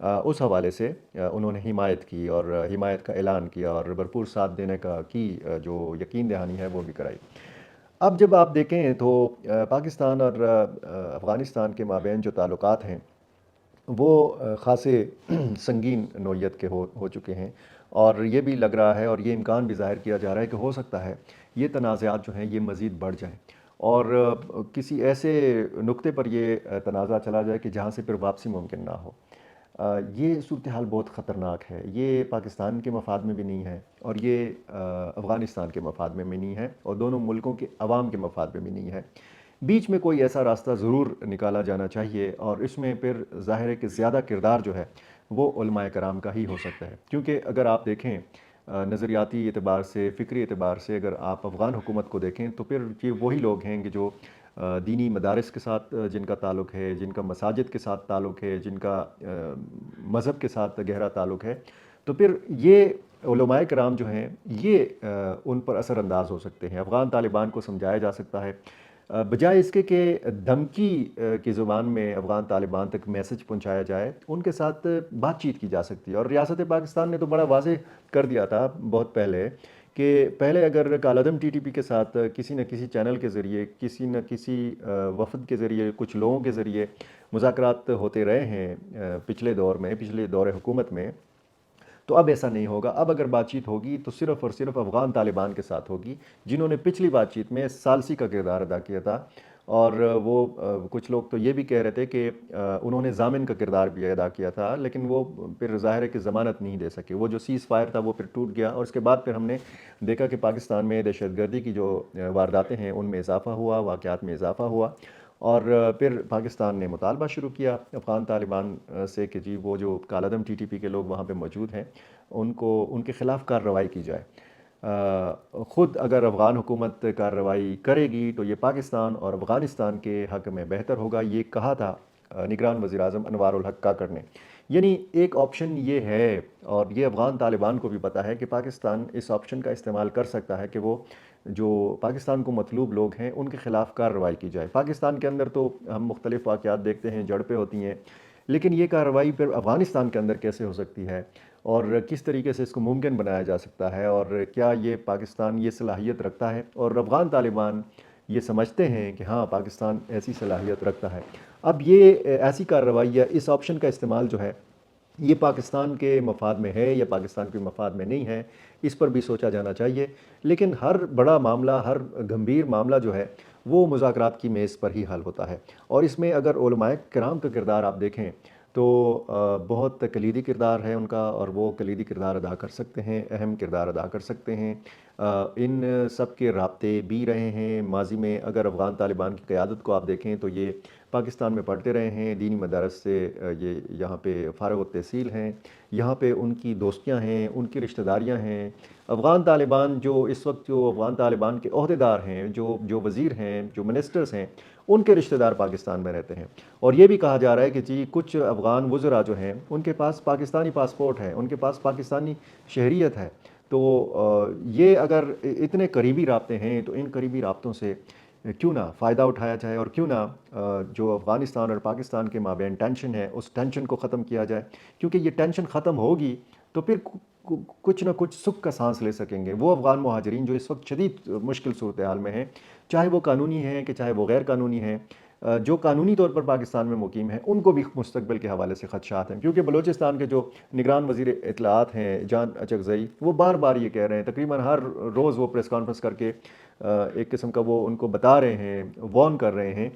اس حوالے سے انہوں نے حمایت کی اور حمایت کا اعلان کیا اور بھرپور ساتھ دینے کا جو یقین دہانی ہے وہ بھی کرائی۔ اب جب آپ دیکھیں تو پاکستان اور افغانستان کے مابین جو تعلقات ہیں وہ خاصے سنگین نوعیت کے ہو چکے ہیں، اور یہ بھی لگ رہا ہے اور یہ امکان بھی ظاہر کیا جا رہا ہے کہ ہو سکتا ہے یہ تنازعات جو ہیں یہ مزید بڑھ جائیں، اور کسی ایسے نقطے پر یہ تنازع چلا جائے کہ جہاں سے پھر واپسی ممکن نہ ہو۔ یہ صورتحال بہت خطرناک ہے، یہ پاکستان کے مفاد میں بھی نہیں ہے اور یہ افغانستان کے مفاد میں بھی نہیں ہے اور دونوں ملکوں کے عوام کے مفاد میں بھی نہیں ہے۔ بیچ میں کوئی ایسا راستہ ضرور نکالا جانا چاہیے، اور اس میں پھر ظاہر ہے کہ زیادہ کردار جو ہے وہ علماء کرام کا ہی ہو سکتا ہے، کیونکہ اگر آپ دیکھیں نظریاتی اعتبار سے، فکری اعتبار سے اگر آپ افغان حکومت کو دیکھیں تو پھر یہ وہی لوگ ہیں کہ جو دینی مدارس کے ساتھ جن کا تعلق ہے، جن کا مساجد کے ساتھ تعلق ہے، جن کا مذہب کے ساتھ گہرا تعلق ہے، تو پھر یہ علماء کرام جو ہیں یہ ان پر اثر انداز ہو سکتے ہیں۔ افغان طالبان کو سمجھایا جا سکتا ہے، بجائے اس کے کہ دھمکی کی زبان میں افغان طالبان تک میسج پہنچایا جائے، ان کے ساتھ بات چیت کی جا سکتی ہے۔ اور ریاست پاکستان نے تو بڑا واضح کر دیا تھا بہت پہلے کہ پہلے اگر کالعدم ٹی ٹی پی کے ساتھ کسی نہ کسی چینل کے ذریعے، کسی نہ کسی وفد کے ذریعے، کچھ لوگوں کے ذریعے مذاکرات ہوتے رہے ہیں پچھلے دور میں، پچھلے دور حکومت میں، تو اب ایسا نہیں ہوگا۔ اب اگر بات چیت ہوگی تو صرف اور صرف افغان طالبان کے ساتھ ہوگی، جنہوں نے پچھلی بات چیت میں ثالثی کا کردار ادا کیا تھا، اور وہ کچھ لوگ تو یہ بھی کہہ رہے تھے کہ انہوں نے ضامن کا کردار بھی ادا کیا تھا، لیکن وہ پھر ظاہر ہے کہ ضمانت نہیں دے سکے۔ وہ جو سیز فائر تھا وہ پھر ٹوٹ گیا، اور اس کے بعد پھر ہم نے دیکھا کہ پاکستان میں دہشت گردی کی جو وارداتیں ہیں ان میں اضافہ ہوا، واقعات میں اضافہ ہوا، اور پھر پاکستان نے مطالبہ شروع کیا افغان طالبان سے کہ جی وہ جو کالعدم ٹی ٹی پی کے لوگ وہاں پہ موجود ہیں ان کے خلاف کارروائی کی جائے۔ خود اگر افغان حکومت کارروائی کرے گی تو یہ پاکستان اور افغانستان کے حق میں بہتر ہوگا، یہ کہا تھا نگران وزیر اعظم انوار الحق کاکڑ نے۔ یعنی ایک آپشن یہ ہے، اور یہ افغان طالبان کو بھی پتہ ہے کہ پاکستان اس آپشن کا استعمال کر سکتا ہے کہ وہ جو پاکستان کو مطلوب لوگ ہیں ان کے خلاف کارروائی کی جائے۔ پاکستان کے اندر تو ہم مختلف واقعات دیکھتے ہیں، جھڑپیں ہوتی ہیں، لیکن یہ کارروائی پھر افغانستان کے اندر کیسے ہو سکتی ہے، اور کس طریقے سے اس کو ممکن بنایا جا سکتا ہے، اور کیا یہ پاکستان یہ صلاحیت رکھتا ہے، اور افغان طالبان یہ سمجھتے ہیں کہ ہاں پاکستان ایسی صلاحیت رکھتا ہے۔ اب یہ ایسی کارروائی یا اس آپشن کا استعمال جو ہے یہ پاکستان کے مفاد میں ہے یا پاکستان کے مفاد میں نہیں ہے، اس پر بھی سوچا جانا چاہیے۔ لیکن ہر بڑا معاملہ، ہر گمبھیر معاملہ جو ہے وہ مذاکرات کی میز پر ہی حل ہوتا ہے، اور اس میں اگر علماء کرام کا کردار آپ دیکھیں تو بہت کلیدی کردار ہے ان کا، اور وہ کلیدی کردار ادا کر سکتے ہیں، اہم کردار ادا کر سکتے ہیں۔ ان سب کے رابطے بھی رہے ہیں ماضی میں۔ اگر افغان طالبان کی قیادت کو آپ دیکھیں تو یہ پاکستان میں پڑھتے رہے ہیں، دینی مدارس سے یہ یہاں پہ فارغ التحصیل ہیں، یہاں پہ ان کی دوستیاں ہیں، ان کی رشتہ داریاں ہیں۔ افغان طالبان جو اس وقت جو افغان طالبان کے عہدیدار ہیں، جو وزیر ہیں، جو منسٹرز ہیں، ان کے رشتہ دار پاکستان میں رہتے ہیں، اور یہ بھی کہا جا رہا ہے کہ جی کچھ افغان وزراء جو ہیں ان کے پاس پاکستانی پاسپورٹ ہے، ان کے پاس پاکستانی شہریت ہے۔ تو یہ اگر اتنے قریبی رابطے ہیں تو ان قریبی رابطوں سے کیوں نہ فائدہ اٹھایا جائے، اور کیوں نہ جو افغانستان اور پاکستان کے مابین ٹینشن ہے اس ٹینشن کو ختم کیا جائے، کیونکہ یہ ٹینشن ختم ہوگی تو پھر کچھ نہ کچھ سکھ کا سانس لے سکیں گے وہ افغان مہاجرین جو اس وقت شدید مشکل صورتحال میں ہیں، چاہے وہ قانونی ہیں کہ چاہے وہ غیر قانونی ہیں۔ جو قانونی طور پر پاکستان میں مقیم ہیں ان کو بھی مستقبل کے حوالے سے خدشات ہیں، کیونکہ بلوچستان کے جو نگران وزیر اطلاعات ہیں جان اچکزئی، وہ بار بار یہ کہہ رہے ہیں، تقریباً ہر روز وہ پریس کانفرنس کر کے ایک قسم کا وہ ان کو بتا رہے ہیں، وارن کر رہے ہیں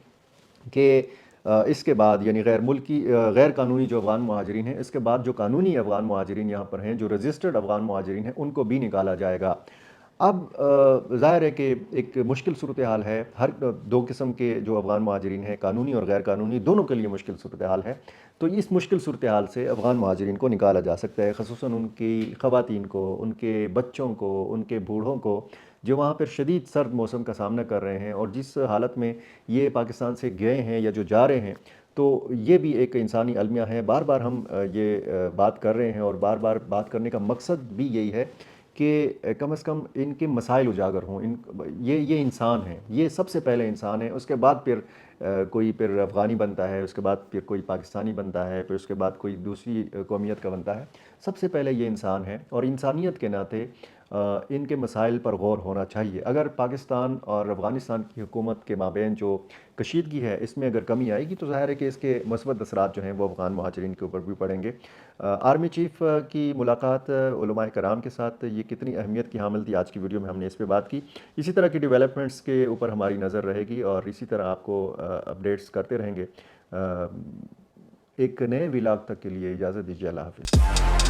کہ اس کے بعد یعنی غیر قانونی جو افغان مہاجرین ہیں، اس کے بعد جو قانونی افغان مہاجرین یہاں پر ہیں، جو رجسٹرڈ افغان مہاجرین ہیں، ان کو بھی نکالا جائے گا۔ اب ظاہر ہے کہ ایک مشکل صورتحال ہے، ہر دو قسم کے جو افغان مہاجرین ہیں، قانونی اور غیر قانونی، دونوں کے لیے مشکل صورتحال ہے۔ تو اس مشکل صورتحال سے افغان مہاجرین کو نکالا جا سکتا ہے، خصوصاً ان کی خواتین کو، ان کے بچوں کو، ان کے بوڑھوں کو، جو وہاں پر شدید سرد موسم کا سامنا کر رہے ہیں، اور جس حالت میں یہ پاکستان سے گئے ہیں یا جو جا رہے ہیں، تو یہ بھی ایک انسانی المیہ ہے۔ بار بار ہم یہ بات کر رہے ہیں، اور بار بار بات کرنے کا مقصد بھی یہی ہے کہ کم از کم ان کے مسائل اجاگر ہوں. یہ انسان ہیں، یہ سب سے پہلے انسان ہیں. اس کے بعد پھر کوئی پھر افغانی بنتا ہے، اس کے بعد پھر کوئی پاکستانی بنتا ہے، پھر اس کے بعد کوئی دوسری قومیت کا بنتا ہے. سب سے پہلے یہ انسان ہے، اور انسانیت کے ناطے ان کے مسائل پر غور ہونا چاہیے. اگر پاکستان اور افغانستان کی حکومت کے مابین جو کشیدگی ہے اس میں اگر کمی آئے گی تو ظاہر ہے کہ اس کے مثبت اثرات جو ہیں وہ افغان مہاجرین کے اوپر بھی پڑیں گے. آرمی چیف کی ملاقات علماء کرام کے ساتھ یہ کتنی اہمیت کی حامل تھی، آج کی ویڈیو میں ہم نے اس پہ بات کی. اسی طرح کی ڈیولپمنٹس کے اوپر ہماری نظر رہے گی اور اسی طرح آپ کو اپڈیٹس کرتے رہیں گے. ایک نئے ولاگ تک کے لیے اجازت دیجیے. اللہ حافظ.